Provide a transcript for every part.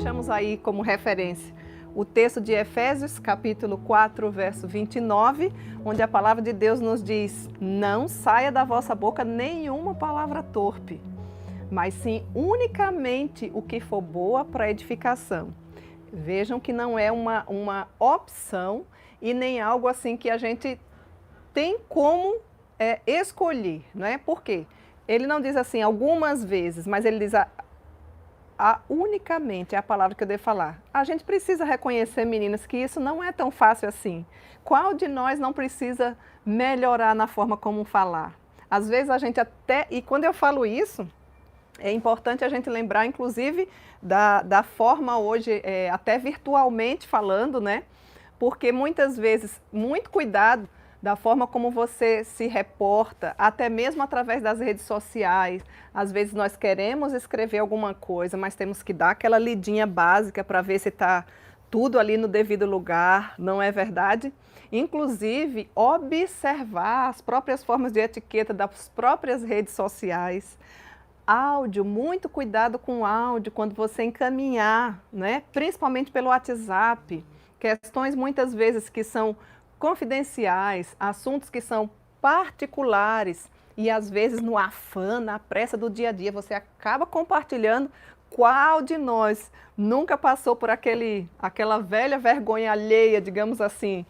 deixamos aí como referência o texto de Efésios, capítulo 4, verso 29, onde a palavra de Deus nos diz: não saia da vossa boca nenhuma palavra torpe, mas sim unicamente o que for boa para edificação. Vejam que não é uma opção e nem algo assim que a gente tem como escolher, não é? Por quê? Ele não diz assim algumas vezes, mas ele diz unicamente é a palavra que eu devo falar. A gente precisa reconhecer, meninas, que isso não é tão fácil assim. Qual de nós não precisa melhorar na forma como falar? Às vezes a gente até, e quando eu falo isso, é importante a gente lembrar, inclusive, da forma hoje, até virtualmente falando, né? Porque muitas vezes, muito cuidado da forma como você se reporta, até mesmo através das redes sociais. Às vezes nós queremos escrever alguma coisa, mas temos que dar aquela lidinha básica para ver se está tudo ali no devido lugar, não é verdade? Inclusive, observar as próprias formas de etiqueta das próprias redes sociais. Áudio, muito cuidado com o áudio quando você encaminhar, né? Principalmente pelo WhatsApp. Questões muitas vezes que são confidenciais, assuntos que são particulares e às vezes no afã, na pressa do dia a dia, você acaba compartilhando. Qual de nós nunca passou por aquela velha vergonha alheia, digamos assim,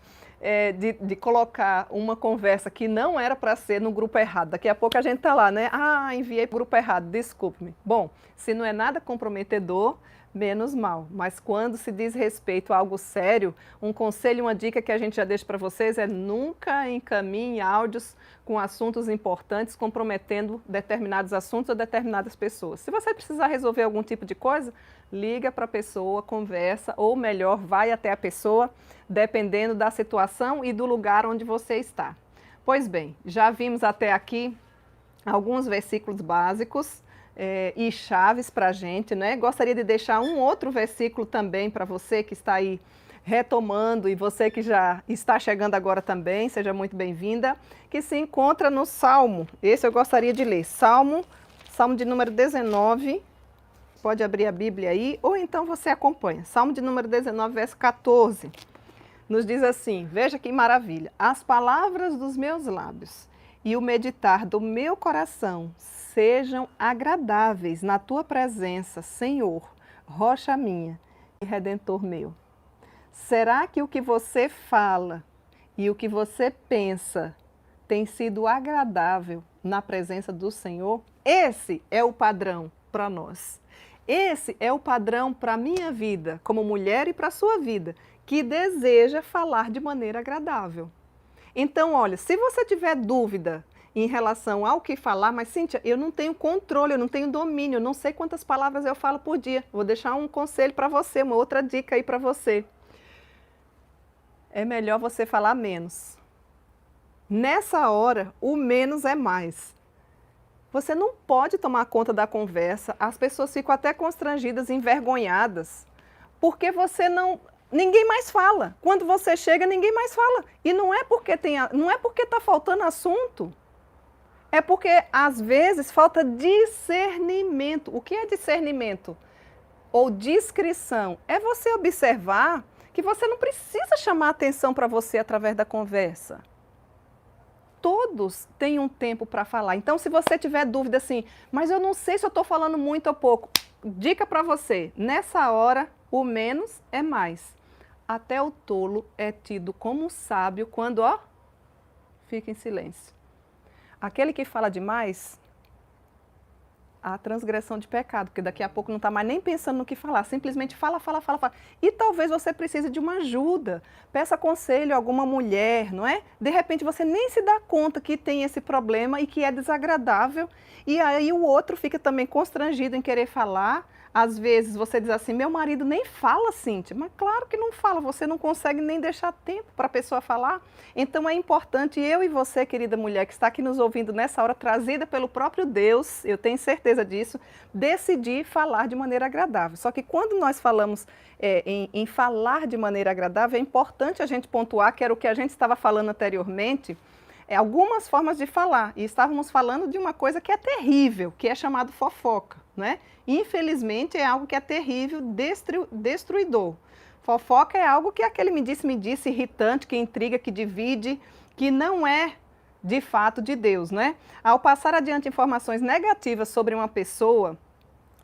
de colocar uma conversa que não era para ser no grupo errado? Daqui a pouco a gente está lá, né? Ah, enviei para o grupo errado, desculpe-me. Bom, se não é nada comprometedor, menos mal. Mas quando se diz respeito a algo sério, um conselho, uma dica que a gente já deixa para vocês é: nunca encaminhe áudios com assuntos importantes, comprometendo determinados assuntos ou determinadas pessoas. Se você precisar resolver algum tipo de coisa, liga para a pessoa, conversa, ou melhor, vai até a pessoa, dependendo da situação e do lugar onde você está. Pois bem, já vimos até aqui alguns versículos básicos e chaves para a gente, né? Gostaria de deixar um outro versículo também para você que está aí retomando e você que já está chegando agora também, seja muito bem-vinda, que se encontra no Salmo. Esse eu gostaria de ler, Salmo de número 19, pode abrir a Bíblia aí, ou então você acompanha. Salmo de número 19, verso 14, nos diz assim, veja que maravilha: as palavras dos meus lábios e o meditar do meu coração sejam agradáveis na tua presença, Senhor, rocha minha e redentor meu. Será que o que você fala e o que você pensa tem sido agradável na presença do Senhor? Esse é o padrão para nós. Esse é o padrão para a minha vida como mulher e para a sua vida, que deseja falar de maneira agradável. Então, olha, se você tiver dúvida em relação ao que falar, mas Cíntia, eu não tenho controle, eu não tenho domínio, eu não sei quantas palavras eu falo por dia. Vou deixar um conselho para você, uma outra dica aí para você. É melhor você falar menos. Nessa hora, o menos é mais. Você não pode tomar conta da conversa, as pessoas ficam até constrangidas, envergonhadas, porque você não... Ninguém mais fala. Quando você chega, ninguém mais fala. E não é porque está faltando assunto. É porque, às vezes, falta discernimento. O que é discernimento? Ou discrição? É você observar que você não precisa chamar atenção para você através da conversa. Todos têm um tempo para falar. Então, se você tiver dúvida assim, mas eu não sei se eu estou falando muito ou pouco, dica para você, nessa hora, o menos é mais. Até o tolo é tido como sábio quando, fica em silêncio. Aquele que fala demais, a transgressão de pecado, porque daqui a pouco não está mais nem pensando no que falar, simplesmente fala. E talvez você precise de uma ajuda, peça conselho a alguma mulher, não é? De repente você nem se dá conta que tem esse problema e que é desagradável, e aí o outro fica também constrangido em querer falar. Às vezes você diz assim, meu marido nem fala, Cíntia, mas claro que não fala, você não consegue nem deixar tempo para a pessoa falar. Então é importante eu e você, querida mulher, que está aqui nos ouvindo nessa hora, trazida pelo próprio Deus, eu tenho certeza disso, decidir falar de maneira agradável. Só que quando nós falamos em falar de maneira agradável, é importante a gente pontuar, que era o que a gente estava falando anteriormente, algumas formas de falar. E estávamos falando de uma coisa que é terrível, que é chamado fofoca. né? Infelizmente é algo que é terrível, destruidor. Fofoca é algo que é aquele me disse, irritante, que intriga, que divide, que não é de fato de Deus, né? Ao passar adiante informações negativas sobre uma pessoa,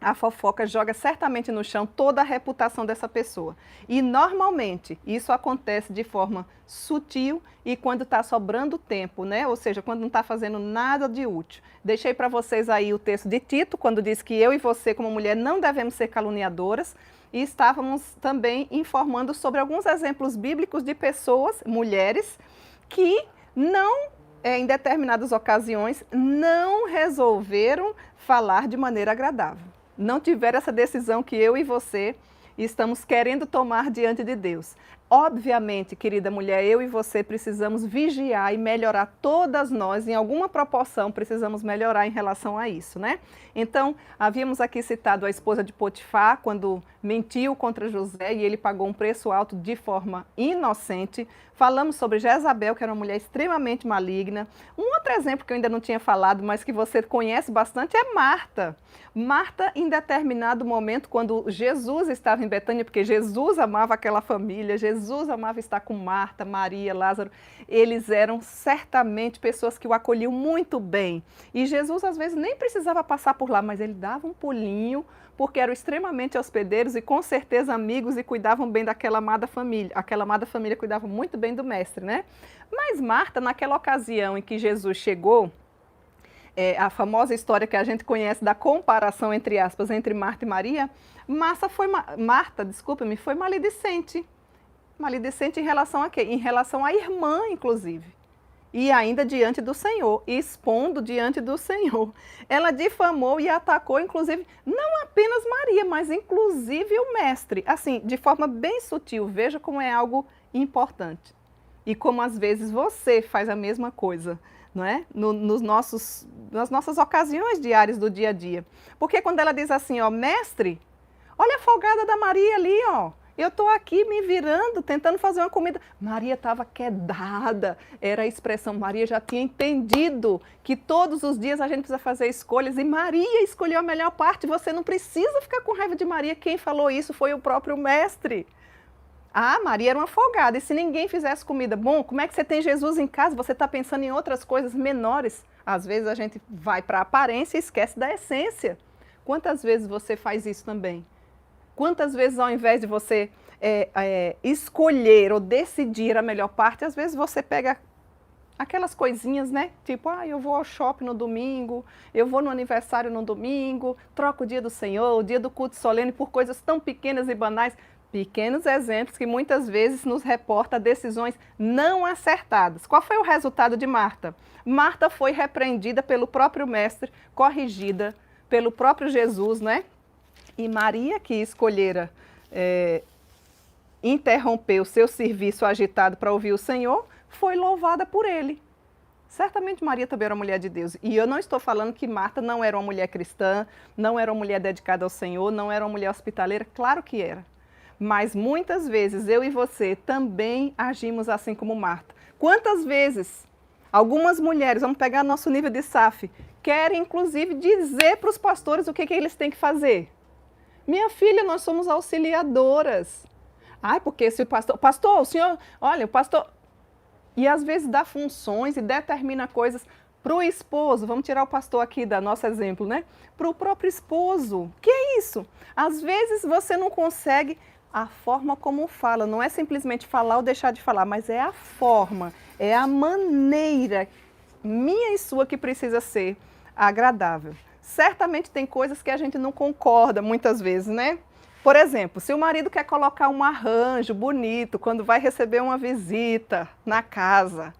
a fofoca joga certamente no chão toda a reputação dessa pessoa. E normalmente isso acontece de forma sutil e quando está sobrando tempo, né? Ou seja, quando não está fazendo nada de útil. Deixei para vocês aí o texto de Tito, quando diz que eu e você, como mulher, não devemos ser caluniadoras. E estávamos também informando sobre alguns exemplos bíblicos de pessoas, mulheres, que não, em determinadas ocasiões, não resolveram falar de maneira agradável. Não tiveram essa decisão que eu e você estamos querendo tomar diante de Deus. Obviamente, querida mulher, eu e você precisamos vigiar e melhorar, todas nós, em alguma proporção, precisamos melhorar em relação a isso, né? Então, havíamos aqui citado a esposa de Potifar, quando mentiu contra José e ele pagou um preço alto de forma inocente. Falamos sobre Jezabel, que era uma mulher extremamente maligna. Um outro exemplo que eu ainda não tinha falado, mas que você conhece bastante, é Marta. Marta, em determinado momento, quando Jesus estava em Betânia, porque Jesus amava aquela família, Jesus amava estar com Marta, Maria, Lázaro, eles eram certamente pessoas que o acolhiam muito bem. E Jesus, às vezes, nem precisava passar por lá, mas ele dava um pulinho, porque eram extremamente hospedeiros e com certeza amigos e cuidavam bem daquela amada família. Aquela amada família cuidava muito bem do mestre, né? Mas Marta, naquela ocasião em que Jesus chegou, a famosa história que a gente conhece da comparação, entre aspas, entre Marta e Maria, Marta foi maledicente. Maledicente em relação a quê? Em relação à irmã, inclusive. E ainda diante do Senhor, expondo diante do Senhor. Ela difamou e atacou, inclusive, não apenas Maria, mas inclusive o mestre. Assim, de forma bem sutil, veja como é algo importante. E como às vezes você faz a mesma coisa, não é? Nas nossas ocasiões diárias do dia a dia. Porque quando ela diz assim, ó, mestre, olha a folgada da Maria ali, ó. Eu estou aqui me virando, tentando fazer uma comida. Maria estava quedada, era a expressão. Maria já tinha entendido que todos os dias a gente precisa fazer escolhas e Maria escolheu a melhor parte. Você não precisa ficar com raiva de Maria. Quem falou isso foi o próprio mestre. Ah, Maria era uma folgada. E se ninguém fizesse comida, bom, como é que você tem Jesus em casa? Você está pensando em outras coisas menores. Às vezes a gente vai para a aparência e esquece da essência. Quantas vezes você faz isso também? Quantas vezes, ao invés de você escolher ou decidir a melhor parte, às vezes você pega aquelas coisinhas, né? Tipo, eu vou ao shopping no domingo, eu vou no aniversário no domingo, troco o dia do Senhor, o dia do culto solene por coisas tão pequenas e banais. Pequenos exemplos que muitas vezes nos reportam decisões não acertadas. Qual foi o resultado de Marta? Marta foi repreendida pelo próprio mestre, corrigida pelo próprio Jesus, né? E Maria, que escolhera interromper o seu serviço agitado para ouvir o Senhor, foi louvada por ele. Certamente Maria também era uma mulher de Deus. E eu não estou falando que Marta não era uma mulher cristã, não era uma mulher dedicada ao Senhor, não era uma mulher hospitaleira. Claro que era. Mas muitas vezes eu e você também agimos assim como Marta. Quantas vezes algumas mulheres, vamos pegar nosso nível de SAF, querem inclusive dizer para os pastores o que eles têm que fazer? Minha filha, nós somos auxiliadoras. Ai, porque se o pastor, o senhor, olha, o pastor... E às vezes dá funções e determina coisas para o esposo. Vamos tirar o pastor aqui da nosso exemplo, né? Para o próprio esposo. Que é isso? Às vezes você não consegue a forma como fala. Não é simplesmente falar ou deixar de falar, mas é a forma, é a maneira minha e sua que precisa ser agradável. Certamente tem coisas que a gente não concorda muitas vezes, né? Por exemplo, se o marido quer colocar um arranjo bonito quando vai receber uma visita na casa,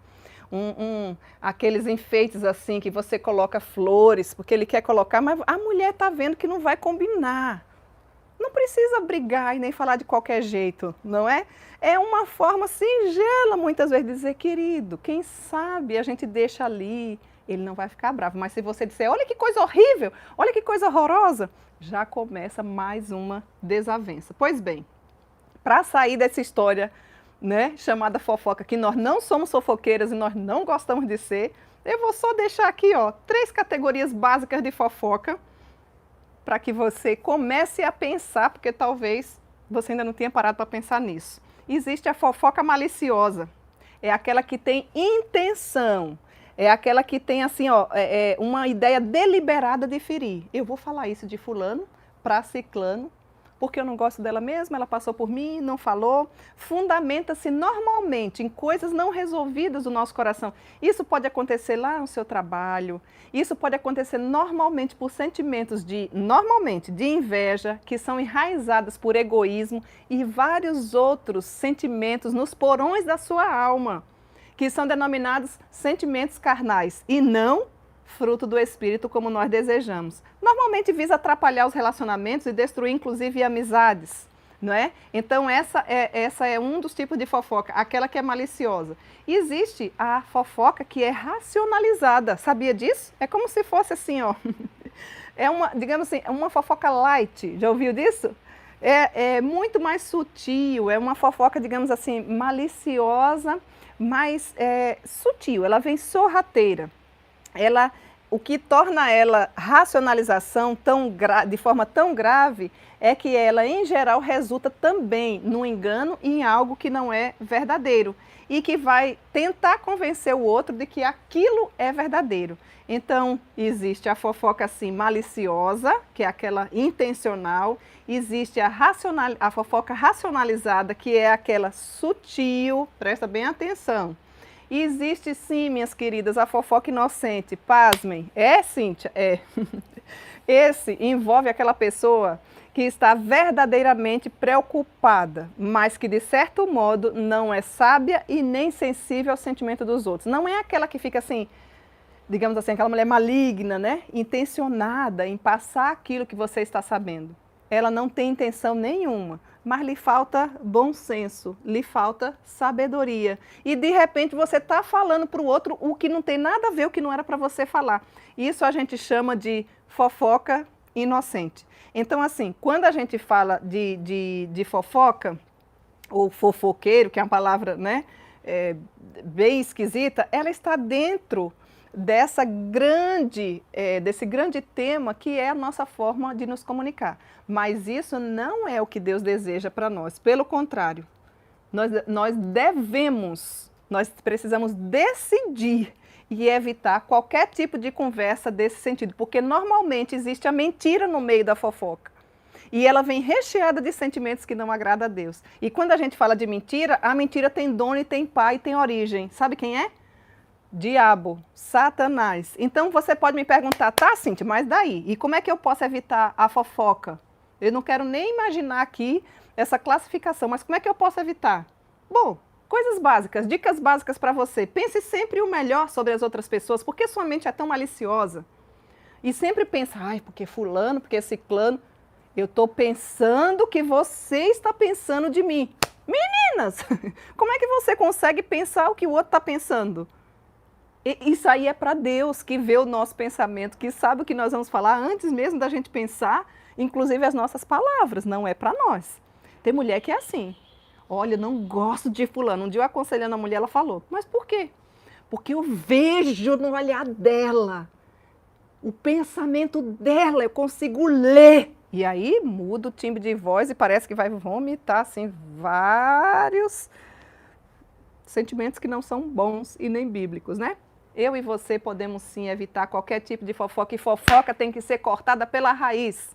aqueles enfeites assim que você coloca flores, porque ele quer colocar, mas a mulher está vendo que não vai combinar. Não precisa brigar e nem falar de qualquer jeito, não é? É uma forma singela muitas vezes de dizer, querido, quem sabe a gente deixa ali, ele não vai ficar bravo. Mas se você disser, olha que coisa horrível, olha que coisa horrorosa, já começa mais uma desavença. Pois bem, para sair dessa história, né, chamada fofoca, que nós não somos fofoqueiras e nós não gostamos de ser, eu vou só deixar aqui, ó, 3 categorias básicas de fofoca, para que você comece a pensar, porque talvez você ainda não tenha parado para pensar nisso. Existe a fofoca maliciosa. É aquela que tem intenção. É aquela que tem assim, ó, uma ideia deliberada de ferir. Eu vou falar isso de fulano para ciclano, porque eu não gosto dela mesma, ela passou por mim, não falou. Fundamenta-se normalmente em coisas não resolvidas do nosso coração. Isso pode acontecer lá no seu trabalho, isso pode acontecer normalmente por sentimentos de inveja, que são enraizados por egoísmo e vários outros sentimentos nos porões da sua alma, que são denominados sentimentos carnais e não fruto do Espírito, como nós desejamos. Normalmente visa atrapalhar os relacionamentos e destruir, inclusive, amizades, não é? Então, essa é um dos tipos de fofoca, aquela que é maliciosa. E existe a fofoca que é racionalizada, sabia disso? É como se fosse assim, ó, digamos assim, uma fofoca light, já ouviu disso? É muito mais sutil, é uma fofoca, digamos assim, maliciosa, mas sutil, ela vem sorrateira. O que torna ela racionalização de forma tão grave é que ela, em geral, resulta também no engano e em algo que não é verdadeiro e que vai tentar convencer o outro de que aquilo é verdadeiro. Então, existe a fofoca assim maliciosa, que é aquela intencional, existe a fofoca racionalizada, que é aquela sutil, presta bem atenção. E existe sim, minhas queridas, a fofoca inocente. Pasmem. É, Cíntia? É. Esse envolve aquela pessoa que está verdadeiramente preocupada, mas que de certo modo não é sábia e nem sensível ao sentimento dos outros. Não é aquela que fica assim, digamos assim, aquela mulher maligna, né? Intencionada em passar aquilo que você está sabendo. Ela não tem intenção nenhuma, mas lhe falta bom senso, lhe falta sabedoria. E de repente você está falando para o outro o que não tem nada a ver, o que não era para você falar. Isso a gente chama de fofoca inocente. Então, assim, quando a gente fala de fofoca, ou fofoqueiro, que é uma palavra, né, bem esquisita, ela está dentro desse grande tema que é a nossa forma de nos comunicar. Mas isso não é o que Deus deseja para nós. Pelo contrário, nós precisamos decidir e evitar qualquer tipo de conversa desse sentido, porque normalmente existe a mentira no meio da fofoca. E ela vem recheada de sentimentos que não agradam a Deus. E quando a gente fala de mentira, a mentira tem dono e tem pai e tem origem. Sabe quem é? Diabo, Satanás. Então você pode me perguntar, tá, Cíntia, mas daí? E como é que eu posso evitar a fofoca? Eu não quero nem imaginar aqui essa classificação, mas como é que eu posso evitar? Bom, coisas básicas, dicas básicas para você. Pense sempre o melhor sobre as outras pessoas, porque sua mente é tão maliciosa. E sempre pensa, ai, porque fulano, porque ciclano. Eu estou pensando que você está pensando de mim. Meninas, como é que você consegue pensar o que o outro está pensando? Isso aí é para Deus, que vê o nosso pensamento, que sabe o que nós vamos falar antes mesmo da gente pensar, inclusive as nossas palavras, não é para nós. Tem mulher que é assim, olha, não gosto de fulano. Um dia eu aconselhando a mulher, ela falou, mas por quê? Porque eu vejo no olhar dela, o pensamento dela, eu consigo ler. E aí muda o timbre de voz e parece que vai vomitar assim, vários sentimentos que não são bons e nem bíblicos, né? Eu e você podemos sim evitar qualquer tipo de fofoca, e fofoca tem que ser cortada pela raiz.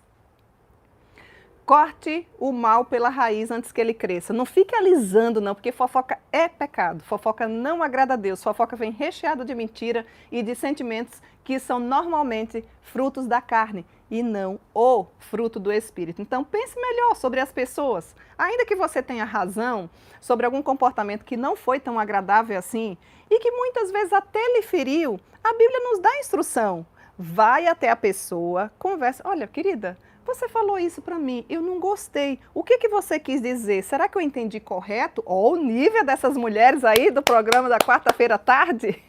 Corte o mal pela raiz antes que ele cresça. Não fique alisando não, porque fofoca é pecado. Fofoca não agrada a Deus. Fofoca vem recheada de mentira e de sentimentos que são normalmente frutos da carne e não o fruto do Espírito. Então pense melhor sobre as pessoas. Ainda que você tenha razão sobre algum comportamento que não foi tão agradável assim e que muitas vezes até lhe feriu, a Bíblia nos dá instrução. Vai até a pessoa, conversa. Olha, querida, você falou isso para mim, eu não gostei. O que você quis dizer? Será que eu entendi correto? Ó, o nível dessas mulheres aí do programa da quarta-feira à tarde.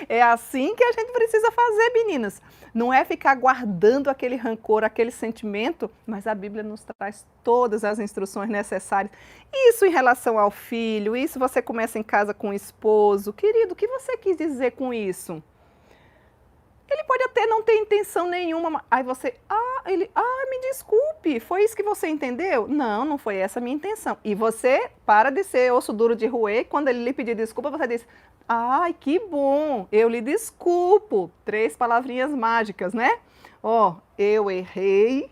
É assim que a gente precisa fazer, meninas. Não é ficar guardando aquele rancor, aquele sentimento, mas a Bíblia nos traz todas as instruções necessárias. Isso em relação ao filho, isso você começa em casa com o esposo. Querido, o que você quis dizer com isso? Ele pode até não ter intenção nenhuma, aí você, Me desculpe, foi isso que você entendeu? Não, não foi essa a minha intenção. E você para de ser osso duro de roer, quando ele lhe pedir desculpa, você diz, ai, que bom, eu lhe desculpo. 3 palavrinhas mágicas, né? Eu errei,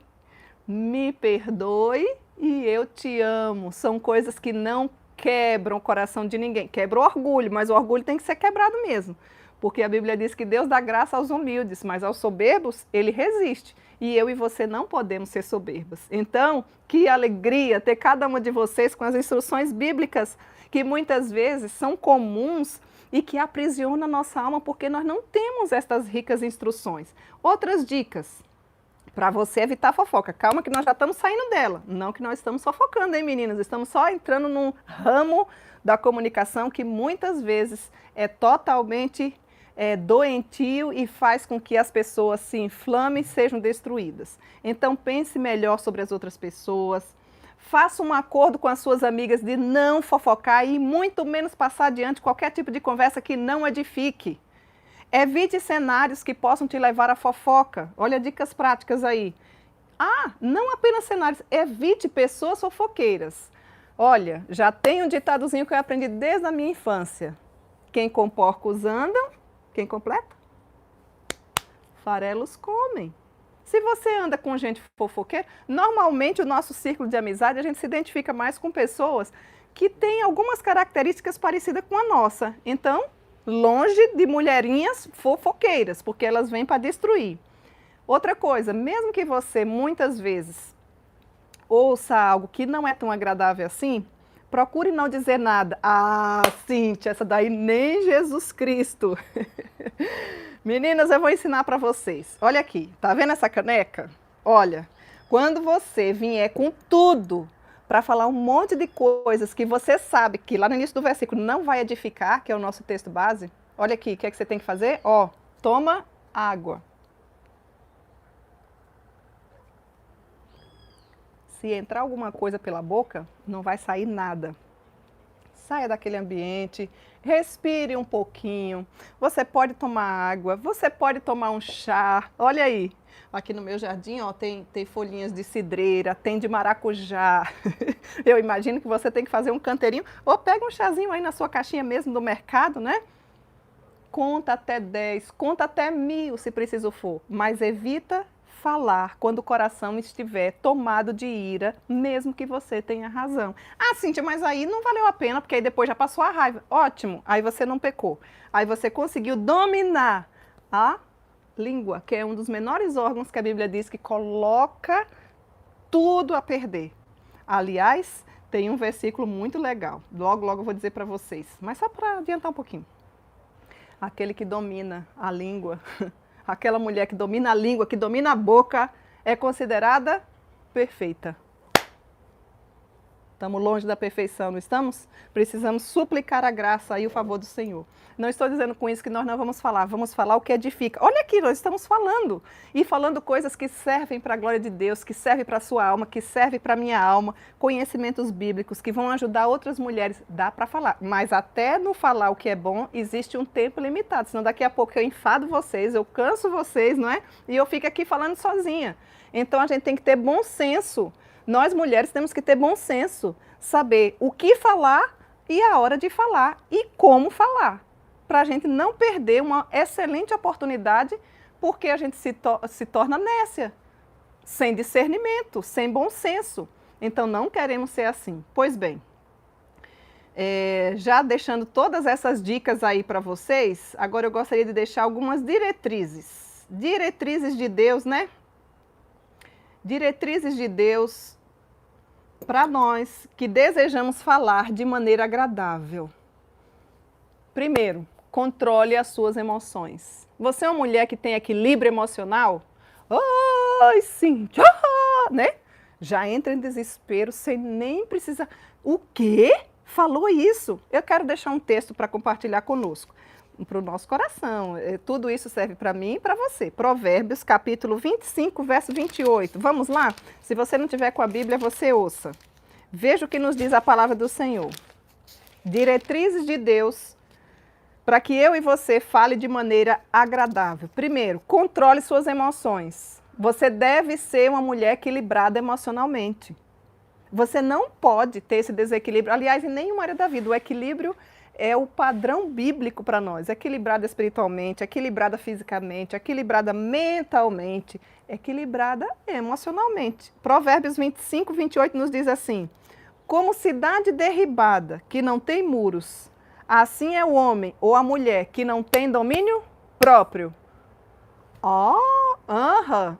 me perdoe e eu te amo. São coisas que não quebram o coração de ninguém. Quebra o orgulho, mas o orgulho tem que ser quebrado mesmo. Porque a Bíblia diz que Deus dá graça aos humildes, mas aos soberbos ele resiste. E eu e você não podemos ser soberbas. Então, que alegria ter cada uma de vocês com as instruções bíblicas, que muitas vezes são comuns e que aprisionam a nossa alma, porque nós não temos estas ricas instruções. Outras dicas para você evitar fofoca. Calma que nós já estamos saindo dela. Não que nós estamos fofocando, hein, meninas? Estamos só entrando num ramo da comunicação que muitas vezes é totalmente doentio e faz com que as pessoas se inflamem e sejam destruídas. Então pense melhor sobre as outras pessoas, faça um acordo com as suas amigas de não fofocar e muito menos passar adiante qualquer tipo de conversa que não edifique. Evite cenários que possam te levar à fofoca. Olha dicas práticas aí. Não apenas cenários, evite pessoas fofoqueiras. Olha, já tem um ditadozinho que eu aprendi desde a minha infância. Quem com porcos andam, quem completa? Farelos comem. Se você anda com gente fofoqueira, normalmente o nosso círculo de amizade, a gente se identifica mais com pessoas que têm algumas características parecidas com a nossa. Então, longe de mulherinhas fofoqueiras, porque elas vêm para destruir. Outra coisa, mesmo que você muitas vezes ouça algo que não é tão agradável assim, procure não dizer nada. Cíntia, essa daí nem Jesus Cristo. Meninas, eu vou ensinar para vocês. Olha aqui, tá vendo essa caneca? Olha, quando você vier com tudo para falar um monte de coisas que você sabe que lá no início do versículo não vai edificar, que é o nosso texto base, olha aqui, o que é que você tem que fazer? Toma água. Se entrar alguma coisa pela boca, não vai sair nada. Saia daquele ambiente, respire um pouquinho. Você pode tomar água, você pode tomar um chá. Olha aí, aqui no meu jardim tem folhinhas de cidreira, tem de maracujá. Eu imagino que você tem que fazer um canteirinho ou pega um chazinho aí na sua caixinha mesmo do mercado, né? Conta até 10, conta até 1000 se preciso for, mas evita falar quando o coração estiver tomado de ira, mesmo que você tenha razão. Cíntia, mas aí não valeu a pena, porque aí depois já passou a raiva. Ótimo, aí você não pecou. Aí você conseguiu dominar a língua, que é um dos menores órgãos que a Bíblia diz que coloca tudo a perder. Aliás, tem um versículo muito legal. Logo, logo eu vou dizer para vocês, mas só para adiantar um pouquinho. Aquele que domina a língua... Aquela mulher que domina a língua, que domina a boca, é considerada perfeita. Estamos longe da perfeição, não estamos? Precisamos suplicar a graça e o favor do Senhor. Não estou dizendo com isso que nós não vamos falar o que edifica. Olha aqui, nós estamos falando. E falando coisas que servem para a glória de Deus, que servem para a sua alma, que servem para a minha alma, conhecimentos bíblicos, que vão ajudar outras mulheres. Dá para falar, mas até no falar o que é bom, existe um tempo limitado. Senão daqui a pouco eu enfado vocês, eu canso vocês, não é? E eu fico aqui falando sozinha. Então a gente tem que ter bom senso. Nós mulheres temos que ter bom senso, saber o que falar e a hora de falar e como falar, para a gente não perder uma excelente oportunidade, porque a gente se torna nécia, sem discernimento, sem bom senso. Então não queremos ser assim. Pois bem, já deixando todas essas dicas aí para vocês, agora eu gostaria de deixar algumas diretrizes. Diretrizes de Deus, né? Diretrizes de Deus para nós que desejamos falar de maneira agradável. Primeiro, controle as suas emoções. Você é uma mulher que tem equilíbrio emocional? Ai, sim, né? Já entra em desespero sem nem precisar. O quê? Falou isso? Eu quero deixar um texto para compartilhar conosco, para o nosso coração. Tudo isso serve para mim e para você. Provérbios, capítulo 25, verso 28. Vamos lá? Se você não tiver com a Bíblia, você ouça. Veja o que nos diz a palavra do Senhor. Diretrizes de Deus para que eu e você fale de maneira agradável. Primeiro, controle suas emoções. Você deve ser uma mulher equilibrada emocionalmente. Você não pode ter esse desequilíbrio, aliás, em nenhuma área da vida. O equilíbrio é o padrão bíblico para nós. Equilibrada espiritualmente, equilibrada fisicamente, equilibrada mentalmente, equilibrada emocionalmente. Provérbios 25, 28 nos diz assim: como cidade derribada, que não tem muros, assim é o homem ou a mulher que não tem domínio próprio.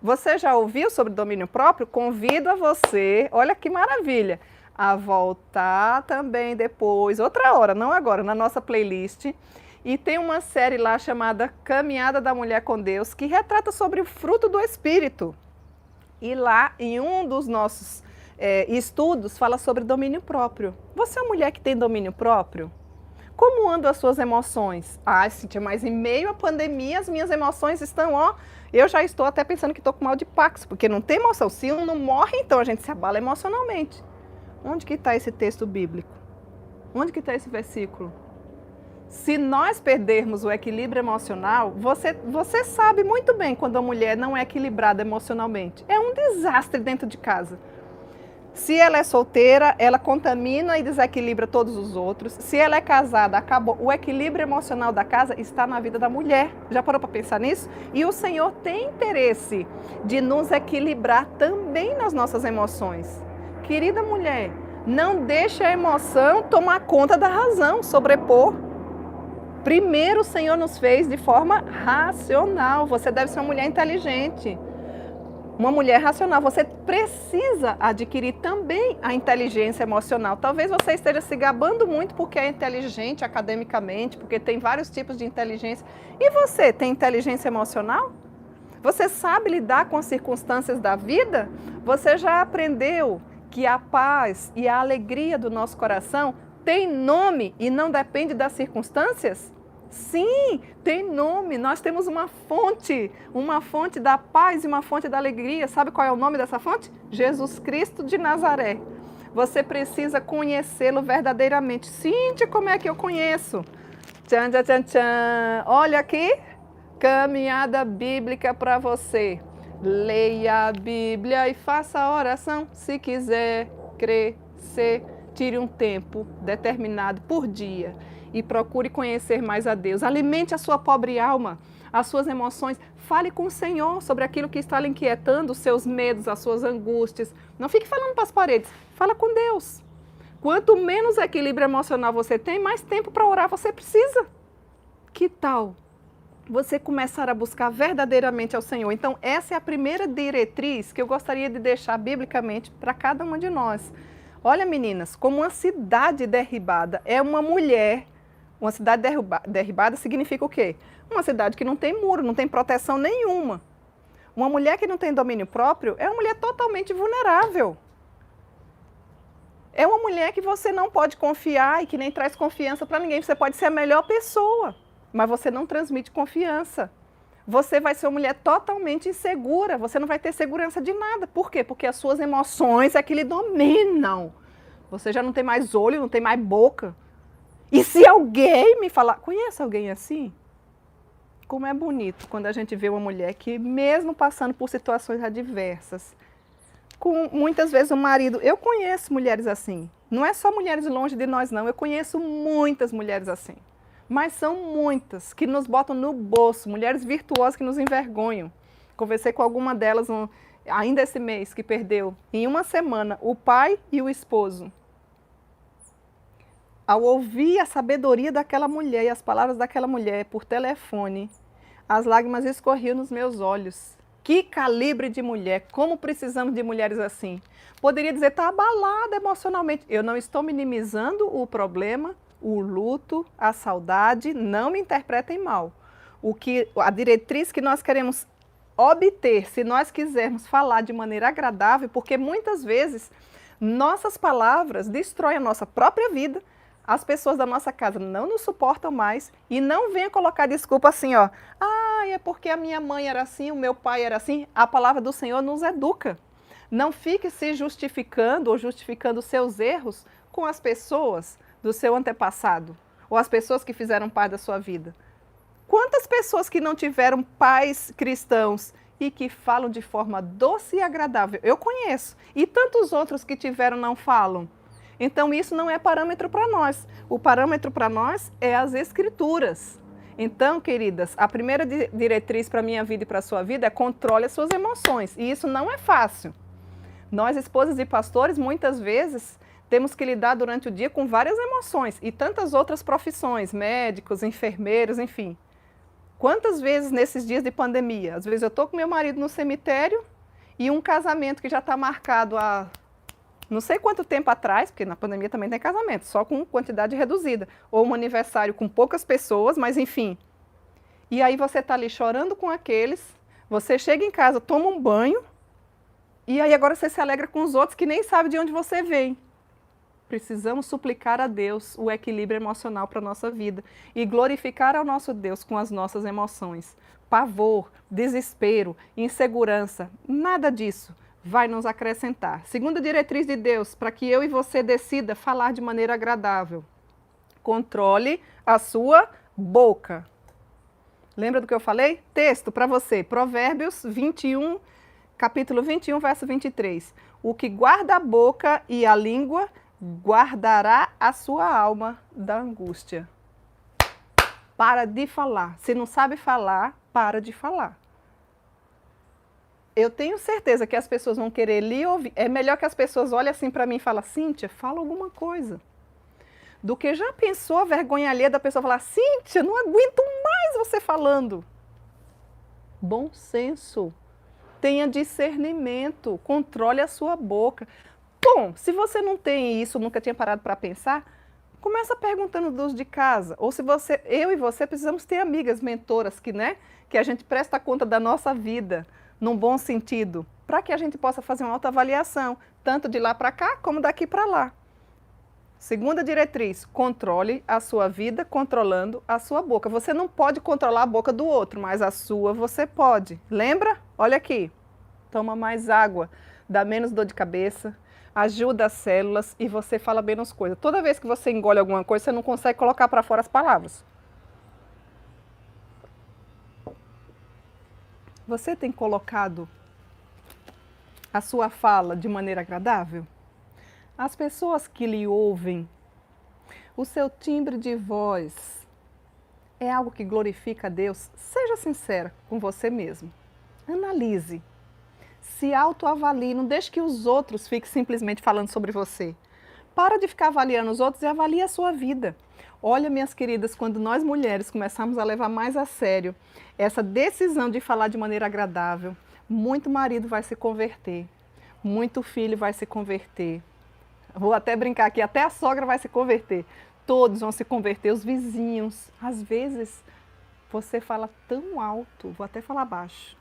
Você já ouviu sobre domínio próprio? Convido a você, olha que maravilha, a voltar também depois, outra hora, não agora, na nossa playlist. E tem uma série lá chamada Caminhada da Mulher com Deus, que retrata sobre o fruto do Espírito. E lá, em um dos nossos estudos, fala sobre domínio próprio. Você é uma mulher que tem domínio próprio? Como andam as suas emoções? Cíntia, mas em meio à pandemia as minhas emoções estão, eu já estou até pensando que estou com mal de Pax, porque não tem emoção. Se um não morre, então a gente se abala emocionalmente. Onde que está esse texto bíblico? Onde que está esse versículo? Se nós perdermos o equilíbrio emocional, você sabe muito bem quando a mulher não é equilibrada emocionalmente. É um desastre dentro de casa. Se ela é solteira, ela contamina e desequilibra todos os outros. Se ela é casada, acabou. O equilíbrio emocional da casa está na vida da mulher. Já parou para pensar nisso? E o Senhor tem interesse de nos equilibrar também nas nossas emoções. Querida mulher, não deixe a emoção tomar conta da razão, sobrepor. Primeiro o Senhor nos fez de forma racional. Você deve ser uma mulher inteligente. Uma mulher racional, você precisa adquirir também a inteligência emocional. Talvez você esteja se gabando muito porque é inteligente academicamente, porque tem vários tipos de inteligência. E você tem inteligência emocional? Você sabe lidar com as circunstâncias da vida? Você já aprendeu que a paz e a alegria do nosso coração tem nome e não depende das circunstâncias? Sim, tem nome. Nós temos uma fonte da paz e uma fonte da alegria. Sabe qual é o nome dessa fonte? Jesus Cristo de Nazaré. Você precisa conhecê-lo verdadeiramente. Cíntia, como é que eu conheço? Tchan, tchan, tchan, tchan. Olha aqui, caminhada bíblica para você. Leia a Bíblia e faça a oração. Se quiser crescer, tire um tempo determinado por dia e procure conhecer mais a Deus. Alimente a sua pobre alma, as suas emoções. Fale com o Senhor sobre aquilo que está lhe inquietando, os seus medos, as suas angústias. Não fique falando para as paredes, fala com Deus. Quanto menos equilíbrio emocional você tem, mais tempo para orar você precisa. Que tal você começar a buscar verdadeiramente ao Senhor? Então, essa é a primeira diretriz que eu gostaria de deixar biblicamente para cada uma de nós. Olha, meninas, como uma cidade derribada é uma mulher. Uma cidade derribada significa o quê? Uma cidade que não tem muro, não tem proteção nenhuma. Uma mulher que não tem domínio próprio é uma mulher totalmente vulnerável. É uma mulher que você não pode confiar e que nem traz confiança para ninguém. Você pode ser a melhor pessoa, mas você não transmite confiança. Você vai ser uma mulher totalmente insegura, você não vai ter segurança de nada. Por quê? Porque as suas emoções é que lhe dominam. Você já não tem mais olho, não tem mais boca. E se alguém me falar, conhece alguém assim? Como é bonito quando a gente vê uma mulher que, mesmo passando por situações adversas, com muitas vezes o marido, eu conheço mulheres assim, não é só mulheres longe de nós não, eu conheço muitas mulheres assim, mas são muitas que nos botam no bolso, mulheres virtuosas que nos envergonham. Conversei com alguma delas ainda esse mês, que perdeu em uma semana o pai e o esposo. Ao ouvir a sabedoria daquela mulher e as palavras daquela mulher por telefone, as lágrimas escorriam nos meus olhos. Que calibre de mulher, como precisamos de mulheres assim. Poderia dizer, está abalada emocionalmente. Eu não estou minimizando o problema, o luto, a saudade, não me interpretem mal. A diretriz que nós queremos obter, se nós quisermos falar de maneira agradável, porque muitas vezes nossas palavras destroem a nossa própria vida, as pessoas da nossa casa não nos suportam mais e não venham colocar desculpa assim, é porque a minha mãe era assim, o meu pai era assim. A palavra do Senhor nos educa. Não fique se justificando ou justificando os seus erros com as pessoas do seu antepassado ou as pessoas que fizeram parte da sua vida. Quantas pessoas que não tiveram pais cristãos e que falam de forma doce e agradável. Eu conheço. E tantos outros que tiveram não falam. Então isso não é parâmetro para nós. O parâmetro para nós é as Escrituras. Então, queridas, a primeira diretriz para a minha vida e para a sua vida é controle as suas emoções. E isso não é fácil. Nós, esposas e pastores, muitas vezes temos que lidar durante o dia com várias emoções e tantas outras profissões, médicos, enfermeiros, enfim. Quantas vezes nesses dias de pandemia, às vezes eu estou com meu marido no cemitério e um casamento que já está marcado há não sei quanto tempo atrás, porque na pandemia também tem casamento, só com quantidade reduzida, ou um aniversário com poucas pessoas, mas enfim. E aí você está ali chorando com aqueles, você chega em casa, toma um banho, e aí agora você se alegra com os outros que nem sabem de onde você vem. Precisamos suplicar a Deus o equilíbrio emocional para a nossa vida e glorificar ao nosso Deus com as nossas emoções. Pavor, desespero, insegurança, nada disso vai nos acrescentar. Segunda diretriz de Deus, para que eu e você decida falar de maneira agradável. Controle a sua boca. Lembra do que eu falei? Texto para você, Provérbios 21, capítulo 21, verso 23. O que guarda a boca e a língua, guardará a sua alma da angústia. Para de falar. Se não sabe falar, para de falar. Eu tenho certeza que as pessoas vão querer lhe ouvir. É melhor que as pessoas olhem assim para mim e falem, Cíntia, fala alguma coisa. Do que já pensou a vergonha alheia da pessoa falar, Cíntia, não aguento mais você falando. Bom senso. Tenha discernimento. Controle a sua boca. Bom, se você não tem isso, nunca tinha parado para pensar, começa perguntando dos de casa. Ou se você, eu e você precisamos ter amigas, mentoras que a gente presta conta da nossa vida, num bom sentido, para que a gente possa fazer uma autoavaliação, tanto de lá para cá, como daqui para lá. Segunda diretriz, controle a sua vida controlando a sua boca. Você não pode controlar a boca do outro, mas a sua você pode. Lembra? Olha aqui. Toma mais água, dá menos dor de cabeça, ajuda as células e você fala menos coisa. Toda vez que você engole alguma coisa, você não consegue colocar para fora as palavras. Você tem colocado a sua fala de maneira agradável? As pessoas que lhe ouvem, o seu timbre de voz é algo que glorifica a Deus? Seja sincera com você mesmo. Analise. Se autoavalie. Não deixe que os outros fiquem simplesmente falando sobre você. Para de ficar avaliando os outros e avalie a sua vida. Olha, minhas queridas, quando nós mulheres começamos a levar mais a sério essa decisão de falar de maneira agradável, muito marido vai se converter, muito filho vai se converter. Vou até brincar aqui, até a sogra vai se converter. Todos vão se converter, os vizinhos. Às vezes, você fala tão alto, vou até falar baixo,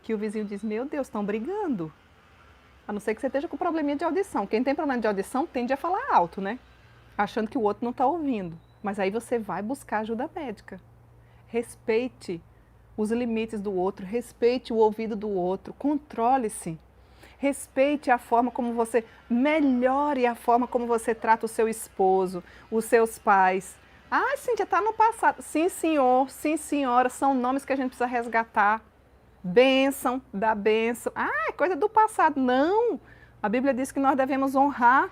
que o vizinho diz, meu Deus, estão brigando. A não ser que você esteja com probleminha de audição. Quem tem problema de audição tende a falar alto, né? Achando que o outro não está ouvindo. Mas aí você vai buscar ajuda médica. Respeite os limites do outro, respeite o ouvido do outro, controle-se. Respeite a forma como você, melhore a forma como você trata o seu esposo, os seus pais. Ah, Cíntia, está no passado. Sim, senhor, sim, senhora, são nomes que a gente precisa resgatar. Bênção, da bênção. Ah, é coisa do passado. Não, a Bíblia diz que nós devemos honrar.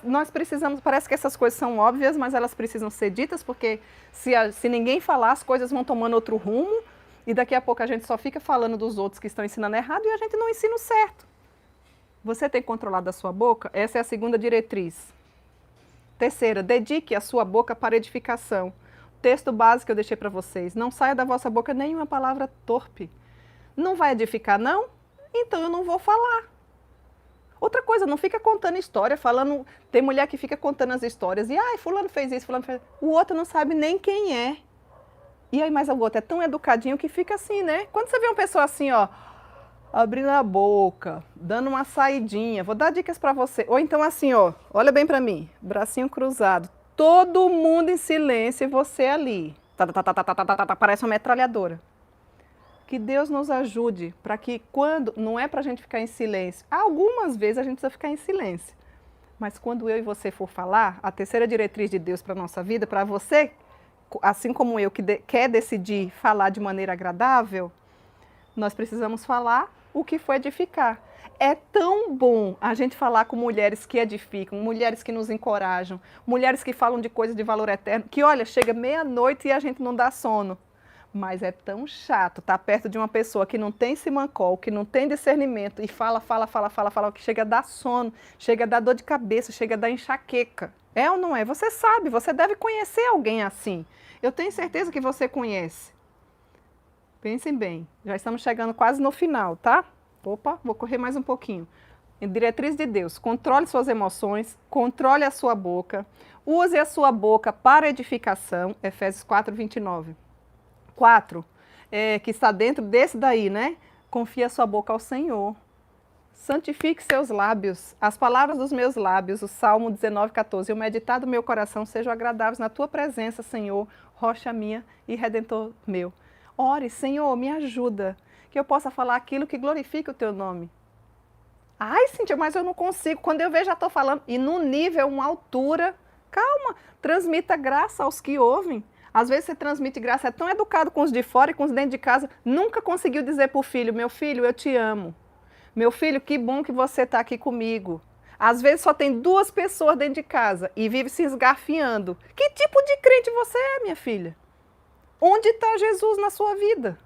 Nós precisamos, parece que essas coisas são óbvias, mas elas precisam ser ditas, porque se ninguém falar, as coisas vão tomando outro rumo, e daqui a pouco a gente só fica falando dos outros que estão ensinando errado e a gente não ensina o certo. Você tem controlado a sua boca? Essa é a segunda diretriz. Terceira, dedique a sua boca para edificação. Texto básico que eu deixei para vocês. Não saia da vossa boca nenhuma palavra torpe. Não vai edificar, não? Então eu não vou falar. Outra coisa, não fica contando história, falando... Tem mulher que fica contando as histórias e, ai, fulano fez isso, fulano fez... O outro não sabe nem quem é. E aí, mas o outro é tão educadinho que fica assim, né? Quando você vê uma pessoa assim, ó, abrindo a boca, dando uma saidinha, vou dar dicas para você. Ou então assim, ó, olha bem para mim, bracinho cruzado, todo mundo em silêncio e você ali. Parece uma metralhadora. Que Deus nos ajude para que quando... Não é para a gente ficar em silêncio. Algumas vezes a gente precisa ficar em silêncio. Mas quando eu e você for falar, a terceira diretriz de Deus para a nossa vida, para você, assim como eu, que quer decidir falar de maneira agradável, Nós precisamos falar o que for edificar. É tão bom a gente falar com mulheres que edificam, mulheres que nos encorajam, mulheres que falam de coisas de valor eterno, que olha, chega meia-noite e a gente não dá sono. Mas é tão chato estar perto de uma pessoa que não tem simancol, que não tem discernimento e fala, que chega a dar sono, chega a dar dor de cabeça, chega a dar enxaqueca. É ou não é? Você sabe, você deve conhecer alguém assim. Eu tenho certeza que você conhece. Pensem bem, já estamos chegando quase no final, tá? Opa, vou correr mais um pouquinho. Em diretriz de Deus, controle suas emoções, controle a sua boca, use a sua boca para edificação, Efésios 4:29. 4, que está dentro desse daí, né? Confie a sua boca ao Senhor. Santifique seus lábios, as palavras dos meus lábios, o Salmo 19:14. E o meditar do meu coração sejam agradáveis na tua presença, Senhor, rocha minha e redentor meu. Ore, Senhor, me ajuda, que eu possa falar aquilo que glorifica o teu nome. Ai, Cíntia, mas eu não consigo. Quando eu vejo, já estou falando. E no nível, uma altura, calma, transmita graça aos que ouvem. Às vezes você transmite graça, é tão educado com os de fora e com os dentro de casa, nunca conseguiu dizer para o filho, meu filho, eu te amo. Meu filho, que bom que você está aqui comigo. Às vezes só tem 2 pessoas dentro de casa e vive se esgarfiando. Que tipo de crente você é, minha filha? Onde está Jesus na sua vida?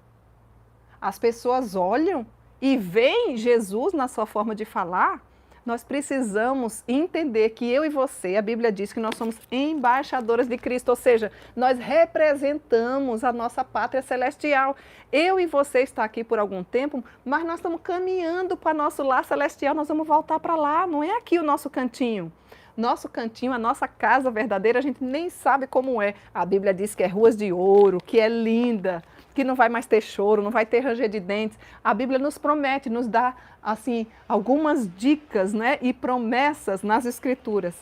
As pessoas olham e veem Jesus na sua forma de falar. Nós precisamos entender que eu e você, a Bíblia diz que nós somos embaixadoras de Cristo, ou seja, nós representamos a nossa pátria celestial. Eu e você está aqui por algum tempo, mas nós estamos caminhando para nosso lar celestial, nós vamos voltar para lá, não é aqui o nosso cantinho. Nosso cantinho, a nossa casa verdadeira, a gente nem sabe como é. A Bíblia diz que é ruas de ouro, que é linda, que não vai mais ter choro, não vai ter ranger de dentes. A Bíblia nos promete, nos dá assim algumas dicas, né, e promessas nas Escrituras.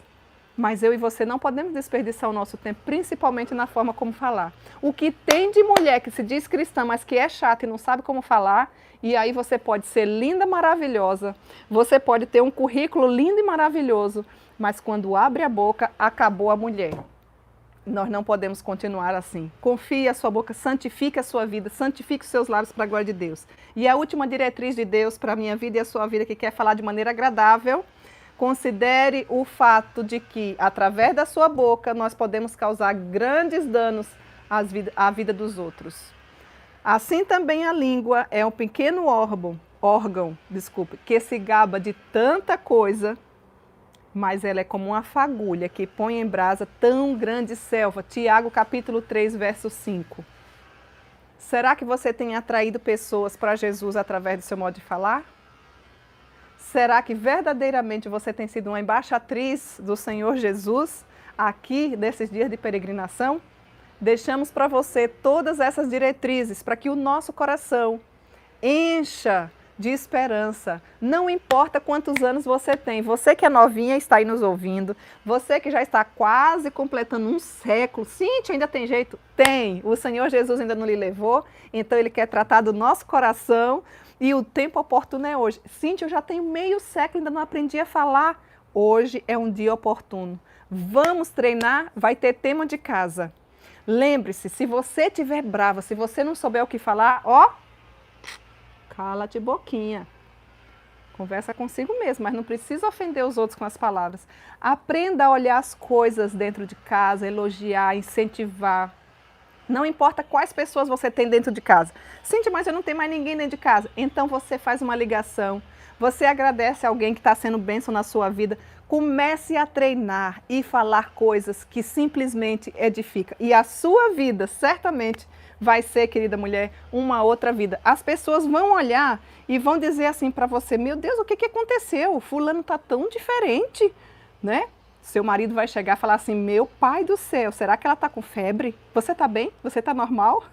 Mas eu e você não podemos desperdiçar o nosso tempo, principalmente na forma como falar. O que tem de mulher que se diz cristã, mas que é chata e não sabe como falar, e aí você pode ser linda, maravilhosa, você pode ter um currículo lindo e maravilhoso, mas quando abre a boca, acabou a mulher. Nós não podemos continuar assim. Confie a sua boca, santifique a sua vida, santifique os seus lábios para a glória de Deus. E a última diretriz de Deus para a minha vida e a sua vida, que quer falar de maneira agradável, considere o fato de que, através da sua boca, nós podemos causar grandes danos à vida dos outros. Assim também a língua é um pequeno órgão, que se gaba de tanta coisa, mas ela é como uma fagulha que põe em brasa tão grande selva. Tiago capítulo 3, verso 5. Será que você tem atraído pessoas para Jesus através do seu modo de falar? Será que verdadeiramente você tem sido uma embaixatriz do Senhor Jesus aqui nesses dias de peregrinação? Deixamos para você todas essas diretrizes para que o nosso coração encha de esperança. Não importa quantos anos você tem, você que é novinha está aí nos ouvindo, você que já está quase completando um século, Cíntia, ainda tem jeito? Tem! O Senhor Jesus ainda não lhe levou, então Ele quer tratar do nosso coração e o tempo oportuno é hoje. Cíntia, eu já tenho meio século, ainda não aprendi a falar. Hoje é um dia oportuno. Vamos treinar, vai ter tema de casa. Lembre-se, se você estiver brava, se você não souber o que falar, ó, cala-te boquinha. Conversa consigo mesmo, mas não precisa ofender os outros com as palavras. Aprenda a olhar as coisas dentro de casa, elogiar, incentivar. Não importa quais pessoas você tem dentro de casa. Cíntia, mas eu não tenho mais ninguém dentro de casa. Então você faz uma ligação, você agradece alguém que está sendo bênção na sua vida. Comece a treinar e falar coisas que simplesmente edificam. E a sua vida, certamente, vai ser, querida mulher, uma outra vida. As pessoas vão olhar e vão dizer assim para você, meu Deus, o que aconteceu? O fulano está tão diferente, né? Seu marido vai chegar e falar assim, meu pai do céu, será que ela está com febre? Você está bem? Você está normal?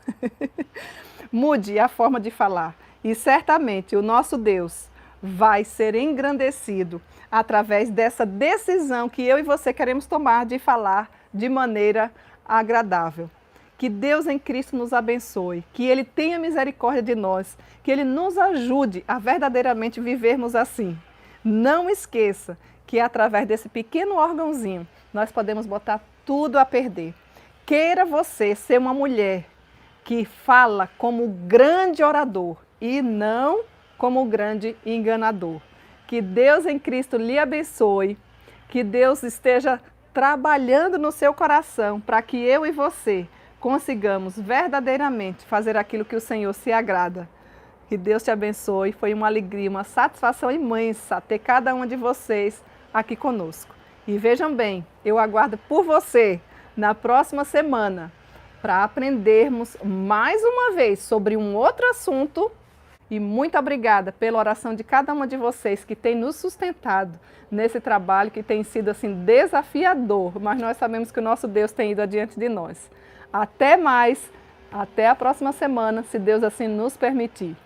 Mude a forma de falar. E certamente o nosso Deus vai ser engrandecido através dessa decisão que eu e você queremos tomar de falar de maneira agradável. Que Deus em Cristo nos abençoe, que Ele tenha misericórdia de nós, que Ele nos ajude a verdadeiramente vivermos assim. Não esqueça que através desse pequeno órgãozinho nós podemos botar tudo a perder. Queira você ser uma mulher que fala como grande orador e não como o grande enganador. Que Deus em Cristo lhe abençoe, que Deus esteja trabalhando no seu coração para que eu e você consigamos verdadeiramente fazer aquilo que o Senhor se agrada. Que Deus te abençoe, foi uma alegria, uma satisfação imensa ter cada um de vocês aqui conosco. E vejam bem, eu aguardo por você na próxima semana para aprendermos mais uma vez sobre um outro assunto. E muito obrigada pela oração de cada uma de vocês que tem nos sustentado nesse trabalho que tem sido assim desafiador, mas nós sabemos que o nosso Deus tem ido adiante de nós. Até mais, até a próxima semana, se Deus assim nos permitir.